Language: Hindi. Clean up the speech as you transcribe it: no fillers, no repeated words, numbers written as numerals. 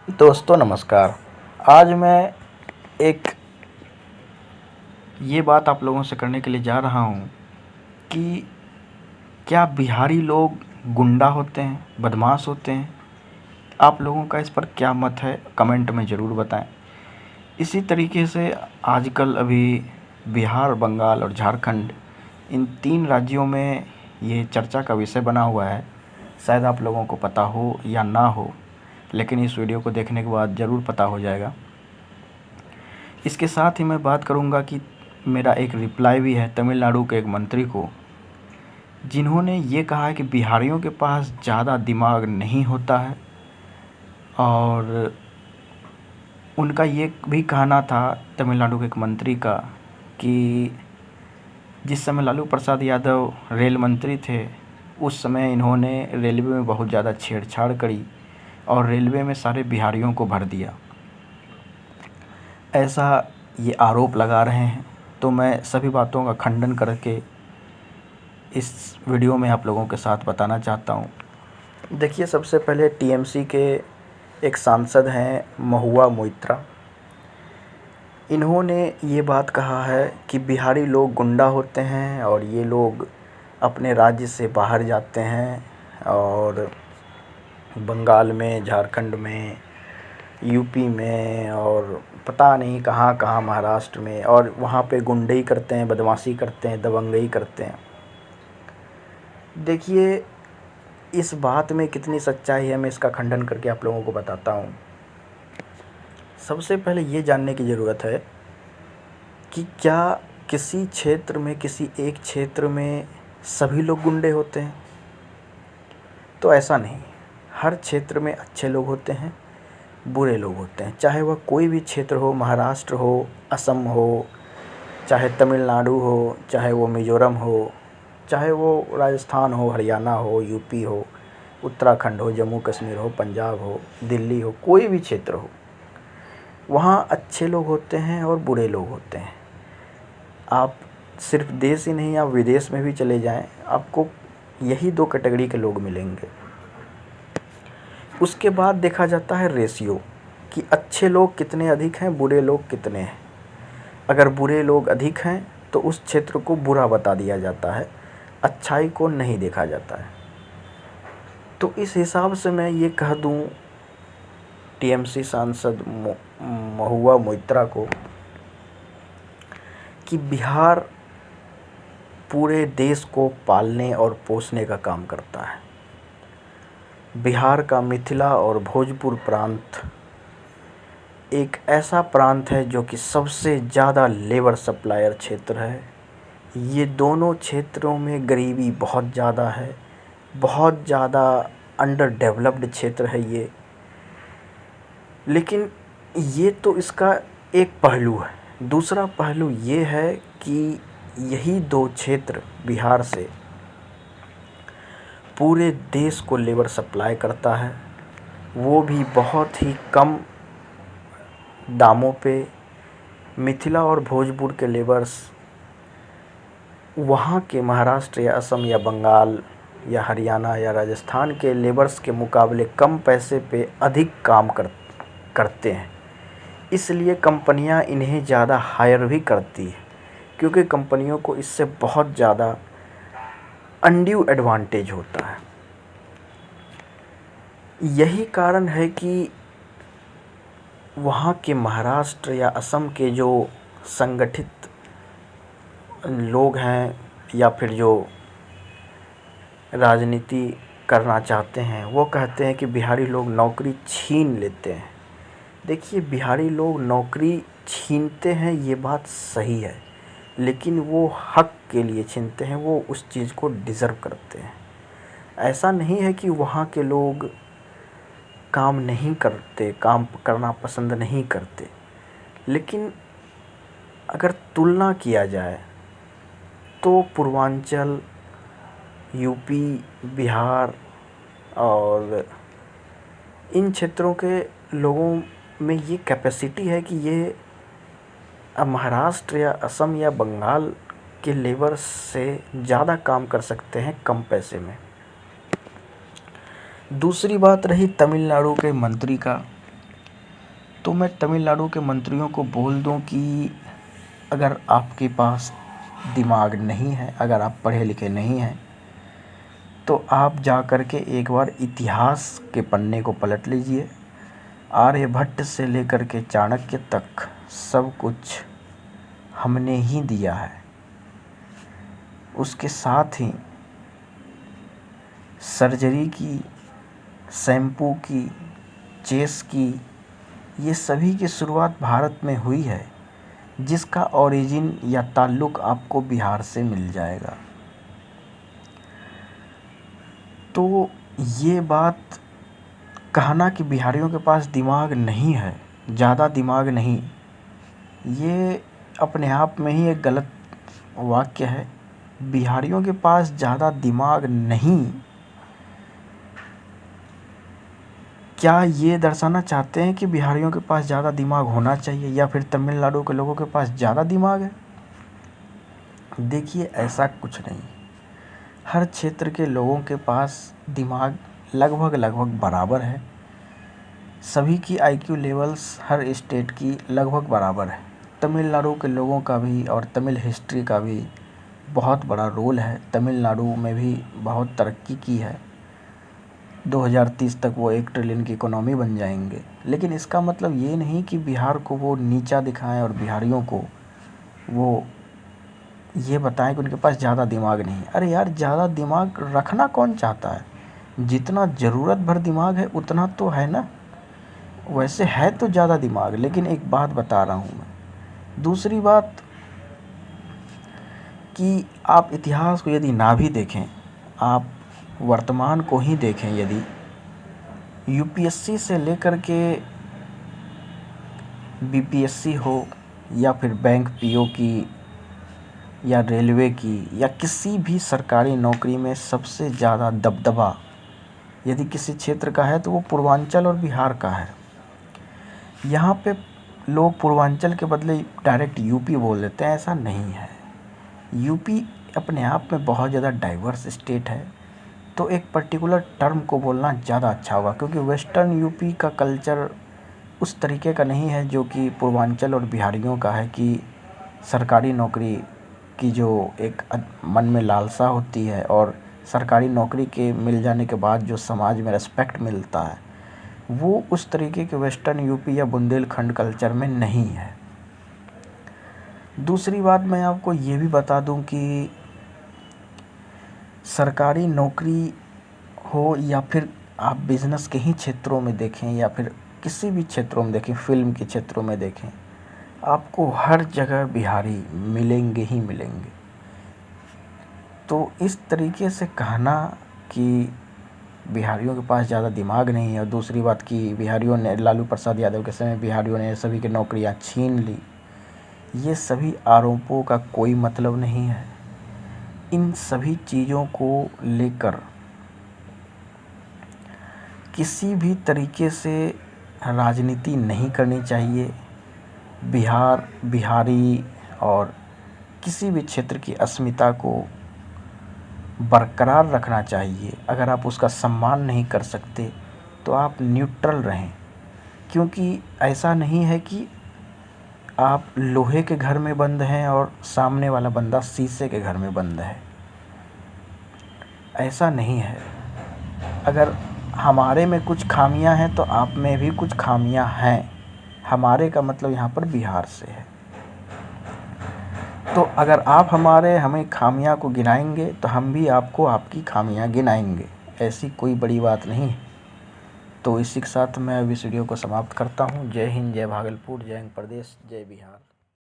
दोस्तों नमस्कार। आज मैं एक ये बात आप लोगों से करने के लिए जा रहा हूँ कि क्या बिहारी लोग गुंडा होते हैं, बदमाश होते हैं? आप लोगों का इस पर क्या मत है, कमेंट में ज़रूर बताएं। इसी तरीके से आजकल अभी बिहार, बंगाल और झारखंड, इन 3 राज्यों में ये चर्चा का विषय बना हुआ है। शायद आप लोगों को पता हो या ना हो, लेकिन इस वीडियो को देखने के बाद ज़रूर पता हो जाएगा। इसके साथ ही मैं बात करूंगा कि मेरा एक रिप्लाई भी है तमिलनाडु के एक मंत्री को, जिन्होंने ये कहा है कि बिहारियों के पास ज़्यादा दिमाग नहीं होता है। और उनका ये भी कहना था, तमिलनाडु के एक मंत्री का, कि जिस समय लालू प्रसाद यादव रेल मंत्री थे, उस समय इन्होंने रेलवे में बहुत ज़्यादा छेड़छाड़ करी और रेलवे में सारे बिहारियों को भर दिया, ऐसा ये आरोप लगा रहे हैं। तो मैं सभी बातों का खंडन करके इस वीडियो में आप लोगों के साथ बताना चाहता हूँ। देखिए, सबसे पहले टीएमसी के एक सांसद हैं महुआ मोइत्रा। इन्होंने ये बात कहा है कि बिहारी लोग गुंडा होते हैं और ये लोग अपने राज्य से बाहर जाते हैं और बंगाल में, झारखंड में, यूपी में और पता नहीं कहाँ कहाँ, महाराष्ट्र में, और वहाँ पे गुंडई करते हैं, बदमाशी करते हैं, दबंगई करते हैं। देखिए, इस बात में कितनी सच्चाई है मैं इसका खंडन करके आप लोगों को बताता हूँ। सबसे पहले ये जानने की ज़रूरत है कि क्या किसी क्षेत्र में, किसी एक क्षेत्र में सभी लोग गुंडे होते हैं? तो ऐसा नहीं। हर क्षेत्र में अच्छे लोग होते हैं, बुरे लोग होते हैं। चाहे वह कोई भी क्षेत्र हो, महाराष्ट्र हो, असम हो, चाहे तमिलनाडु हो, चाहे वो मिज़ोरम हो, चाहे वो राजस्थान हो, हरियाणा हो, यूपी हो, उत्तराखंड हो, जम्मू कश्मीर हो, पंजाब हो, दिल्ली हो, कोई भी क्षेत्र हो, वहाँ अच्छे लोग होते हैं और बुरे लोग होते हैं। आप सिर्फ देश ही नहीं, आप विदेश में भी चले जाएं, आपको यही 2 कैटेगरी के लोग मिलेंगे। उसके बाद देखा जाता है रेशियो, कि अच्छे लोग कितने अधिक हैं, बुरे लोग कितने हैं। अगर बुरे लोग अधिक हैं तो उस क्षेत्र को बुरा बता दिया जाता है, अच्छाई को नहीं देखा जाता है। तो इस हिसाब से मैं ये कह दूं टीएमसी सांसद महुआ मोइत्रा को कि बिहार पूरे देश को पालने और पोसने का काम करता है। बिहार का मिथिला और भोजपुर प्रांत एक ऐसा प्रांत है जो कि सबसे ज़्यादा लेबर सप्लायर क्षेत्र है। ये दोनों क्षेत्रों में गरीबी बहुत ज़्यादा है, बहुत ज़्यादा अंडर डेवलप्ड क्षेत्र है ये। लेकिन ये तो इसका एक पहलू है। दूसरा पहलू ये है कि यही 2 क्षेत्र बिहार से पूरे देश को लेबर सप्लाई करता है, वो भी बहुत ही कम दामों पे। मिथिला और भोजपुर के लेबर्स वहाँ के महाराष्ट्र या असम या बंगाल या हरियाणा या राजस्थान के लेबर्स के मुकाबले कम पैसे पे अधिक काम करते हैं। इसलिए कंपनियां इन्हें ज़्यादा हायर भी करती है, क्योंकि कंपनियों को इससे बहुत ज़्यादा अनड्यू एडवांटेज होता है। यही कारण है कि वहाँ के महाराष्ट्र या असम के जो संगठित लोग हैं या फिर जो राजनीति करना चाहते हैं, वो कहते हैं कि बिहारी लोग नौकरी छीन लेते हैं। देखिए, बिहारी लोग नौकरी छीनते हैं, ये बात सही है, लेकिन वो हक के लिए छीनते हैं, वो उस चीज़ को डिज़र्व करते हैं। ऐसा नहीं है कि वहाँ के लोग काम नहीं करते, काम करना पसंद नहीं करते। लेकिन अगर तुलना किया जाए तो पूर्वांचल, यूपी, बिहार और इन क्षेत्रों के लोगों में ये कैपेसिटी है कि ये महाराष्ट्र या असम या बंगाल के लेबर से ज़्यादा काम कर सकते हैं कम पैसे में। दूसरी बात रही तमिलनाडु के मंत्री का, तो मैं तमिलनाडु के मंत्रियों को बोल दूं कि अगर आपके पास दिमाग नहीं है, अगर आप पढ़े लिखे नहीं हैं, तो आप जा कर के एक बार इतिहास के पन्ने को पलट लीजिए। आर्यभट्ट से लेकर के चाणक्य तक सब कुछ हमने ही दिया है। उसके साथ ही सर्जरी की, शैम्पू की, चेस की, ये सभी की शुरुआत भारत में हुई है, जिसका ओरिजिन या ताल्लुक़ आपको बिहार से मिल जाएगा। तो ये बात कहना कि बिहारियों के पास दिमाग नहीं है, ज़्यादा दिमाग नहीं, ये अपने आप में ही एक गलत वाक्य है। बिहारियों के पास ज़्यादा दिमाग नहीं, क्या ये दर्शाना चाहते हैं कि बिहारियों के पास ज़्यादा दिमाग होना चाहिए या फिर तमिलनाडु के लोगों के पास ज़्यादा दिमाग है? देखिए, ऐसा कुछ नहीं। हर क्षेत्र के लोगों के पास दिमाग लगभग बराबर है। सभी की आईक्यू लेवल्स हर स्टेट की लगभग बराबर है। तमिलनाडु के लोगों का भी और तमिल हिस्ट्री का भी बहुत बड़ा रोल है। तमिलनाडु में भी बहुत तरक्की की है। 2030 तक वो 1 ट्रिलियन की इकोनॉमी बन जाएंगे। लेकिन इसका मतलब ये नहीं कि बिहार को वो नीचा दिखाएं और बिहारियों को वो ये बताएं कि उनके पास ज़्यादा दिमाग नहीं है। अरे यार, ज़्यादा दिमाग रखना कौन चाहता है? जितना ज़रूरत भर दिमाग है उतना तो है ना। वैसे है तो ज़्यादा दिमाग, लेकिन एक बात बता रहा हूँ मैं। दूसरी बात कि आप इतिहास को यदि ना भी देखें, आप वर्तमान को ही देखें, यदि यूपीएससी से लेकर के बीपीएससी हो या फिर बैंक पीओ की या रेलवे की या किसी भी सरकारी नौकरी में सबसे ज़्यादा दबदबा यदि किसी क्षेत्र का है तो वो पूर्वांचल और बिहार का है। यहाँ पे लोग पूर्वांचल के बदले डायरेक्ट यूपी बोल देते हैं, ऐसा नहीं है। यूपी अपने आप में बहुत ज़्यादा डाइवर्स स्टेट है, तो एक पर्टिकुलर टर्म को बोलना ज़्यादा अच्छा होगा, क्योंकि वेस्टर्न यूपी का कल्चर उस तरीके का नहीं है जो कि पूर्वांचल और बिहारियों का है, कि सरकारी नौकरी की जो एक मन में लालसा होती है और सरकारी नौकरी के मिल जाने के बाद जो समाज में रिस्पेक्ट मिलता है, वो उस तरीके के वेस्टर्न यूपी या बुंदेलखंड कल्चर में नहीं है। दूसरी बात मैं आपको ये भी बता दूं कि सरकारी नौकरी हो या फिर आप बिज़नेस के ही क्षेत्रों में देखें या फिर किसी भी क्षेत्रों में देखें, फिल्म के क्षेत्रों में देखें, आपको हर जगह बिहारी मिलेंगे ही मिलेंगे। तो इस तरीके से कहना कि बिहारियों के पास ज़्यादा दिमाग नहीं है, और दूसरी बात कि बिहारियों ने, लालू प्रसाद यादव के समय बिहारियों ने सभी की नौकरियां छीन ली, ये सभी आरोपों का कोई मतलब नहीं है। इन सभी चीज़ों को लेकर किसी भी तरीके से राजनीति नहीं करनी चाहिए। बिहार, बिहारी और किसी भी क्षेत्र की अस्मिता को बरकरार रखना चाहिए। अगर आप उसका सम्मान नहीं कर सकते तो आप न्यूट्रल रहें, क्योंकि ऐसा नहीं है कि आप लोहे के घर में बंद हैं और सामने वाला बंदा शीशे के घर में बंद है। ऐसा नहीं है। अगर हमारे में कुछ खामियां हैं तो आप में भी कुछ खामियां हैं। हमारे का मतलब यहाँ पर बिहार से है। तो अगर आप हमें खामियां को गिनाएंगे तो हम भी आपको आपकी खामियां गिनाएंगे। ऐसी कोई बड़ी बात नहीं है। तो इसी के साथ मैं अब इस वीडियो को समाप्त करता हूँ। जय हिंद, जय भागलपुर, जय हिंद प्रदेश, जय बिहार।